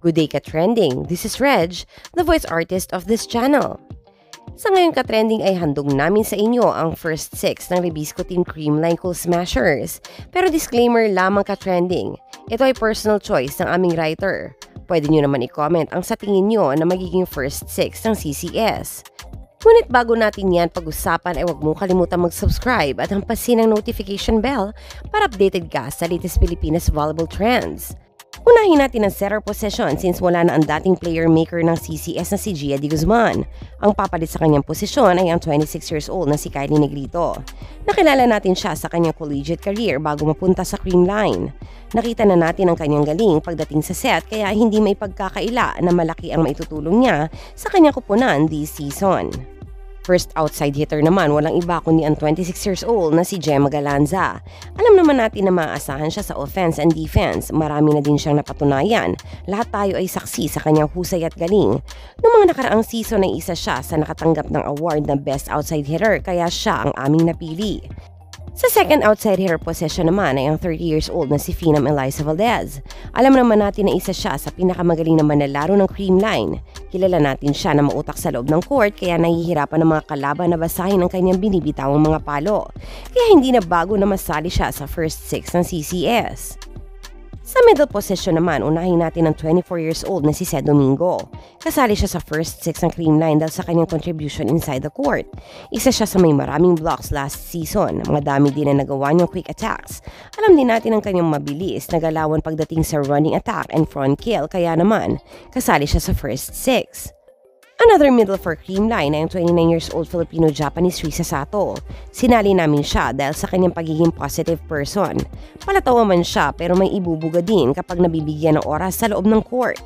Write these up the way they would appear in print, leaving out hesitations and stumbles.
Good day ka-trending! This is Reg, the voice artist of this channel. Sa ngayon ka-trending ay handog namin sa inyo ang first 6 ng Rebisco Team Creamline Cool Smashers. Pero disclaimer lamang ka-trending, ito ay personal choice ng aming writer. Pwede nyo naman i-comment ang sa tingin nyo na magiging first 6 ng CCS. Ngunit bago natin yan pag-usapan ay huwag mong kalimutan mag-subscribe at hampasin ang notification bell para updated ka sa latest Pilipinas volleyball trends. Unahin natin ang setter position since wala na ang dating player-maker ng CCS na si Gia Di Guzman. Ang papalit sa kanyang posisyon ay ang 26 years old na si Kylie Negrito. Nakilala natin siya sa kanyang collegiate career bago mapunta sa Creamline. Nakita na natin ang kanyang galing pagdating sa set kaya hindi may pagkakaila na malaki ang maitutulong niya sa kanyang kupunan this season. First outside hitter naman walang iba kundi ang 26 years old na si Gemma Galanza. Alam naman natin na maaasahan siya sa offense and defense. Marami na din siyang napatunayan. Lahat tayo ay saksi sa kanyang husay at galing. Noong mga nakaraang season ay isa siya sa nakatanggap ng award na Best Outside Hitter kaya siya ang aming napili. Sa second outside hitter position naman ay ang 30 years old na si Phenom Eliza Valdez. Alam naman natin na isa siya sa pinakamagaling na manlalaro ng Creamline. Kilala natin siya na mautak sa loob ng court kaya nahihirapan ng mga kalaban na basahin ang kanyang binibitawang mga palo. Kaya hindi na bago na masali siya sa first 6 ng CCS. Sa middle position naman, unahin natin ang 24 years old na si Sed Domingo. Kasali siya sa first 6 ng Creamline dahil sa kanyang contribution inside the court. Isa siya sa may maraming blocks last season. Mga dami din na nagawa niyang quick attacks. Alam din natin ang kanyang mabilis na galawan pagdating sa running attack and front kill kaya naman, kasali siya sa first 6. Another middle for Creamline ay ang 29 years old Filipino-Japanese Risa Sato. Sinali namin siya dahil sa kanyang pagiging positive person. Palatawa man siya pero may ibubuga din kapag nabibigyan ng oras sa loob ng court.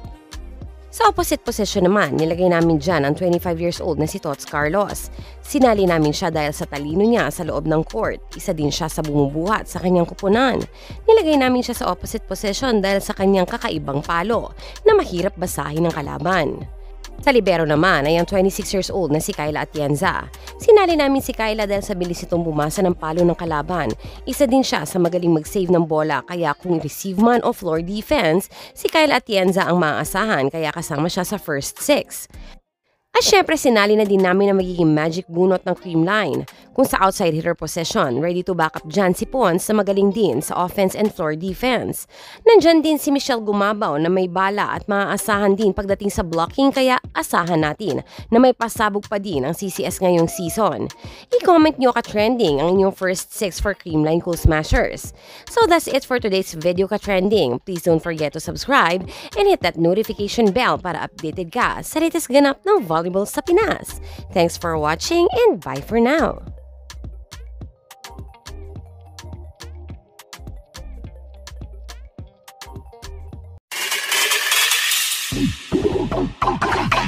Sa opposite position naman, nilagay namin dyan ang 25 years old na si Tots Carlos. Sinali namin siya dahil sa talino niya sa loob ng court. Isa din siya sa bumubuhat sa kanyang kupunan. Nilagay namin siya sa opposite position dahil sa kanyang kakaibang palo na mahirap basahin ng kalaban. Sa libero naman ay ang 26 years old na si Kyla Atienza. Sinali namin si Kyla dahil sa bilis itong bumasa ng palo ng kalaban. Isa din siya sa magaling mag-save ng bola kaya kung receive man o floor defense, si Kyla Atienza ang maaasahan kaya kasama siya sa first 6. At syempre sinali na din namin ang magiging magic bunot ng Creamline. Kung sa outside hitter position, ready to back up dyan si Pons na magaling din sa offense and floor defense. Nandyan din si Michelle Gumabaw na may bala at maaasahan din pagdating sa blocking kaya asahan natin na may pasabog pa din ang CCS ngayong season. I-comment nyo ka-trending ang inyong first 6 for Creamline Cool Smashers. So that's it for today's video ka-trending. Please don't forget to subscribe and hit that notification bell para updated ka sa latest ganap ng volleyball sa Pinas. Thanks for watching and bye for now! Boom, boom, boom, boom, boom.